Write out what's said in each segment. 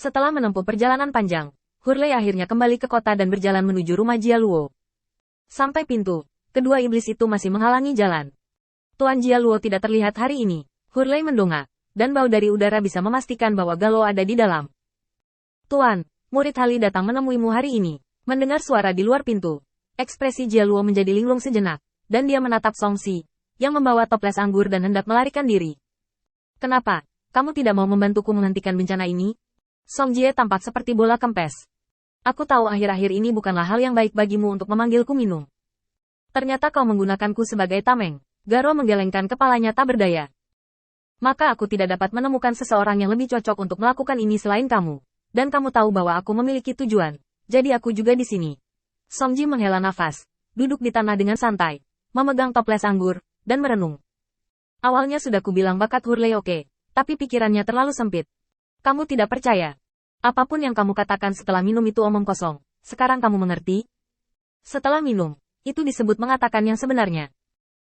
Setelah menempuh perjalanan panjang, Hurley akhirnya kembali ke kota dan berjalan menuju rumah Jialuo. Sampai pintu, kedua iblis itu masih menghalangi jalan. Tuan Jialuo tidak terlihat hari ini. Hurley mendongak, dan bau dari udara bisa memastikan bahwa Galo ada di dalam. Tuan, murid Hali datang menemuimu hari ini. Mendengar suara di luar pintu, ekspresi Jialuo menjadi linglung sejenak, dan dia menatap Songxi, yang membawa toples anggur dan hendak melarikan diri. Kenapa? Kamu tidak mau membantuku menghentikan bencana ini? Song Jie tampak seperti bola kempes. Aku tahu akhir-akhir ini bukanlah hal yang baik bagimu untuk memanggilku minum. Ternyata kau menggunakanku sebagai tameng. Garo menggelengkan kepalanya tak berdaya. Maka aku tidak dapat menemukan seseorang yang lebih cocok untuk melakukan ini selain kamu. Dan kamu tahu bahwa aku memiliki tujuan. Jadi aku juga di sini. Song Ji menghela nafas, duduk di tanah dengan santai, memegang toples anggur, dan merenung. Awalnya sudah kubilang bakat Hurley oke, tapi pikirannya terlalu sempit. Kamu tidak percaya. Apapun yang kamu katakan setelah minum itu omong kosong. Sekarang kamu mengerti? Setelah minum, itu disebut mengatakan yang sebenarnya.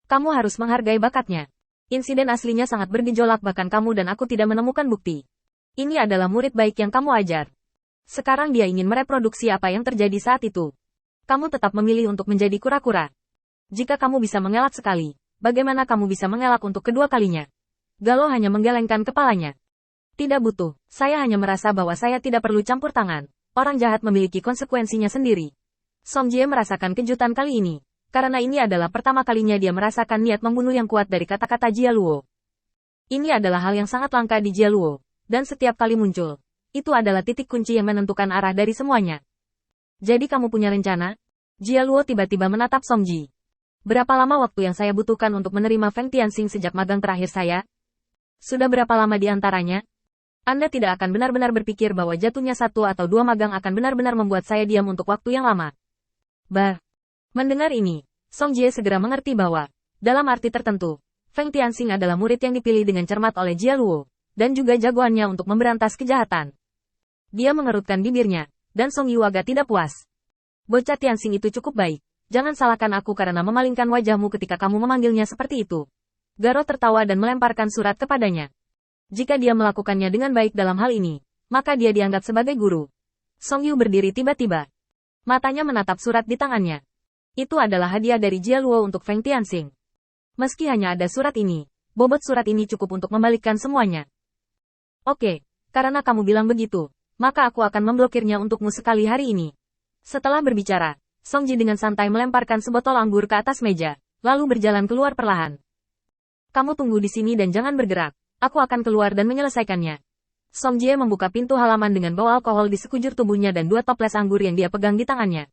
Kamu harus menghargai bakatnya. Insiden aslinya sangat bergejolak bahkan kamu dan aku tidak menemukan bukti. Ini adalah murid baik yang kamu ajar. Sekarang dia ingin mereproduksi apa yang terjadi saat itu. Kamu tetap memilih untuk menjadi kura-kura. Jika kamu bisa mengelak sekali, bagaimana kamu bisa mengelak untuk kedua kalinya? Galo hanya menggelengkan kepalanya. Tidak butuh, saya hanya merasa bahwa saya tidak perlu campur tangan. Orang jahat memiliki konsekuensinya sendiri. Song Jie merasakan kejutan kali ini, karena ini adalah pertama kalinya dia merasakan niat membunuh yang kuat dari kata-kata Jialuo. Ini adalah hal yang sangat langka di Jialuo, dan setiap kali muncul, itu adalah titik kunci yang menentukan arah dari semuanya. Jadi kamu punya rencana? Jialuo tiba-tiba menatap Song Ji. Berapa lama waktu yang saya butuhkan untuk menerima Feng Tianxing sejak magang terakhir saya? Sudah berapa lama di antaranya? Anda tidak akan benar-benar berpikir bahwa jatuhnya 1 atau 2 magang akan benar-benar membuat saya diam untuk waktu yang lama. Mendengar ini, Song Jie segera mengerti bahwa, dalam arti tertentu, Feng Tianxing adalah murid yang dipilih dengan cermat oleh Jialuo, dan juga jagoannya untuk memberantas kejahatan. Dia mengerutkan bibirnya, dan Song Yu agak tidak puas. Bocah Tianxing itu cukup baik, jangan salahkan aku karena memalingkan wajahmu ketika kamu memanggilnya seperti itu. Garo tertawa dan melemparkan surat kepadanya. Jika dia melakukannya dengan baik dalam hal ini, maka dia dianggap sebagai guru. Song Yu berdiri tiba-tiba. Matanya menatap surat di tangannya. Itu adalah hadiah dari Jialuo untuk Feng Tianxing. Meski hanya ada surat ini, bobot surat ini cukup untuk membalikkan semuanya. Oke, karena kamu bilang begitu, maka aku akan memblokirnya untukmu sekali hari ini. Setelah berbicara, Song Ji dengan santai melemparkan sebotol anggur ke atas meja, lalu berjalan keluar perlahan. Kamu tunggu di sini dan jangan bergerak. Aku akan keluar dan menyelesaikannya. Song Jie membuka pintu halaman dengan bau alkohol di sekujur tubuhnya dan 2 toples anggur yang dia pegang di tangannya.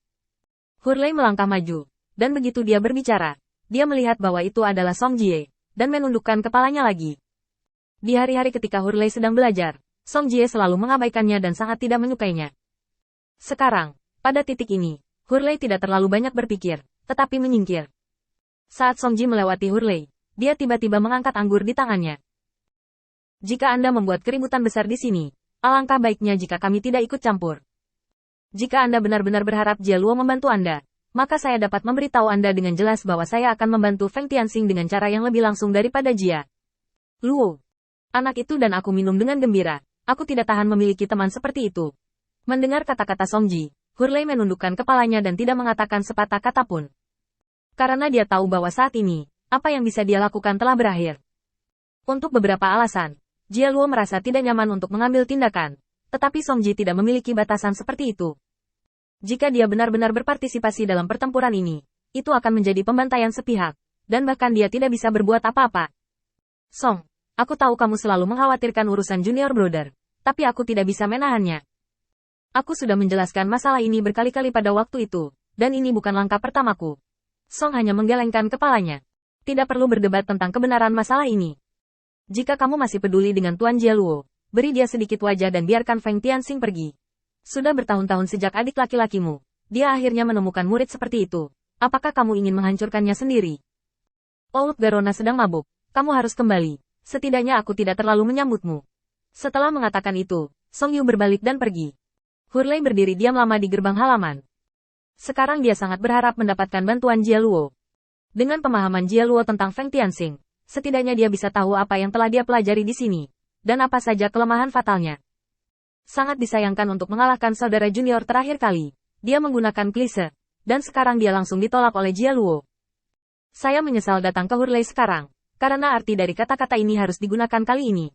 Hurley melangkah maju, dan begitu dia berbicara, dia melihat bahwa itu adalah Song Jie, dan menundukkan kepalanya lagi. Di hari-hari ketika Hurley sedang belajar, Song Jie selalu mengabaikannya dan sangat tidak menyukainya. Sekarang, pada titik ini, Hurley tidak terlalu banyak berpikir, tetapi menyingkir. Saat Song Ji melewati Hurley, dia tiba-tiba mengangkat anggur di tangannya. Jika Anda membuat keributan besar di sini, alangkah baiknya jika kami tidak ikut campur. Jika Anda benar-benar berharap Jialuo membantu Anda, maka saya dapat memberitahu Anda dengan jelas bahwa saya akan membantu Feng Tianxing dengan cara yang lebih langsung daripada Jia Luo. Anak itu dan aku minum dengan gembira. Aku tidak tahan memiliki teman seperti itu. Mendengar kata-kata Song Ji, Hurley menundukkan kepalanya dan tidak mengatakan sepatah kata pun. Karena dia tahu bahwa saat ini, apa yang bisa dia lakukan telah berakhir. Untuk beberapa alasan, Jialuo merasa tidak nyaman untuk mengambil tindakan, tetapi Song Ji tidak memiliki batasan seperti itu. Jika dia benar-benar berpartisipasi dalam pertempuran ini, itu akan menjadi pembantaian sepihak, dan bahkan dia tidak bisa berbuat apa-apa. Song, aku tahu kamu selalu mengkhawatirkan urusan junior brother, tapi aku tidak bisa menahannya. Aku sudah menjelaskan masalah ini berkali-kali pada waktu itu, dan ini bukan langkah pertamaku. Song hanya menggelengkan kepalanya. Tidak perlu berdebat tentang kebenaran masalah ini. Jika kamu masih peduli dengan Tuan Jialuo, beri dia sedikit wajah dan biarkan Feng Tianxing pergi. Sudah bertahun-tahun sejak adik laki-lakimu, dia akhirnya menemukan murid seperti itu. Apakah kamu ingin menghancurkannya sendiri? Oud Garona sedang mabuk. Kamu harus kembali. Setidaknya aku tidak terlalu menyambutmu. Setelah mengatakan itu, Song Yu berbalik dan pergi. Hurley berdiri diam lama di gerbang halaman. Sekarang dia sangat berharap mendapatkan bantuan Jialuo. Dengan pemahaman Jialuo tentang Feng Tianxing, setidaknya dia bisa tahu apa yang telah dia pelajari di sini, dan apa saja kelemahan fatalnya. Sangat disayangkan untuk mengalahkan saudara junior terakhir kali. Dia menggunakan klise. Dan sekarang dia langsung ditolak oleh Jia Luo. Saya menyesal datang ke Hurley sekarang. Karena arti dari kata-kata ini harus digunakan kali ini.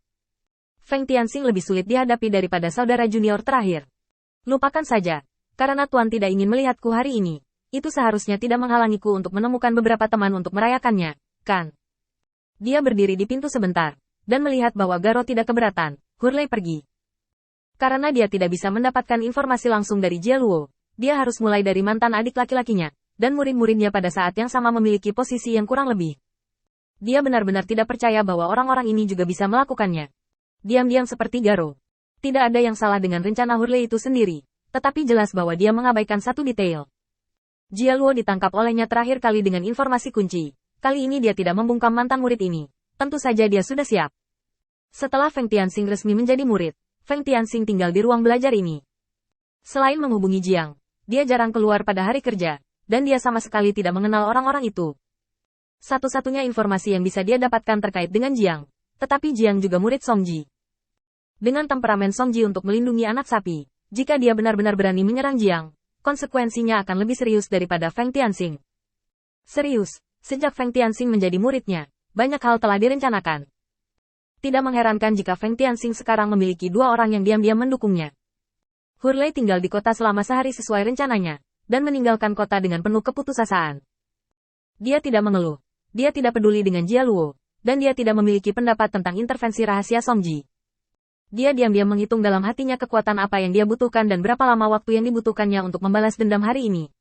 Feng Tianxing lebih sulit dihadapi daripada saudara junior terakhir. Lupakan saja. Karena Tuan tidak ingin melihatku hari ini. Itu seharusnya tidak menghalangiku untuk menemukan beberapa teman untuk merayakannya, kan? Dia berdiri di pintu sebentar. Dan melihat bahwa Garo tidak keberatan, Hurley pergi. Karena dia tidak bisa mendapatkan informasi langsung dari Jia Luo, dia harus mulai dari mantan adik laki-lakinya, dan murid-muridnya pada saat yang sama memiliki posisi yang kurang lebih. Dia benar-benar tidak percaya bahwa orang-orang ini juga bisa melakukannya. Diam-diam seperti Garo. Tidak ada yang salah dengan rencana Hurley itu sendiri, tetapi jelas bahwa dia mengabaikan satu detail. Jia Luo ditangkap olehnya terakhir kali dengan informasi kunci. Kali ini dia tidak membungkam mantan murid ini. Tentu saja dia sudah siap. Setelah Feng Tianxing resmi menjadi murid, Feng Tianxing tinggal di ruang belajar ini. Selain menghubungi Jiang, dia jarang keluar pada hari kerja, dan dia sama sekali tidak mengenal orang-orang itu. Satu-satunya informasi yang bisa dia dapatkan terkait dengan Jiang, tetapi Jiang juga murid Songji. Dengan temperamen Songji untuk melindungi anak sapi, jika dia benar-benar berani menyerang Jiang, konsekuensinya akan lebih serius daripada Feng Tianxing. Serius, sejak Feng Tianxing menjadi muridnya, banyak hal telah direncanakan. Tidak mengherankan jika Feng Tianxing sekarang memiliki dua orang yang diam-diam mendukungnya. Hurley tinggal di kota selama sehari sesuai rencananya, dan meninggalkan kota dengan penuh keputusasaan. Dia tidak mengeluh, dia tidak peduli dengan Jia Luo, dan dia tidak memiliki pendapat tentang intervensi rahasia Songji. Dia diam-diam menghitung dalam hatinya kekuatan apa yang dia butuhkan dan berapa lama waktu yang dibutuhkannya untuk membalas dendam hari ini.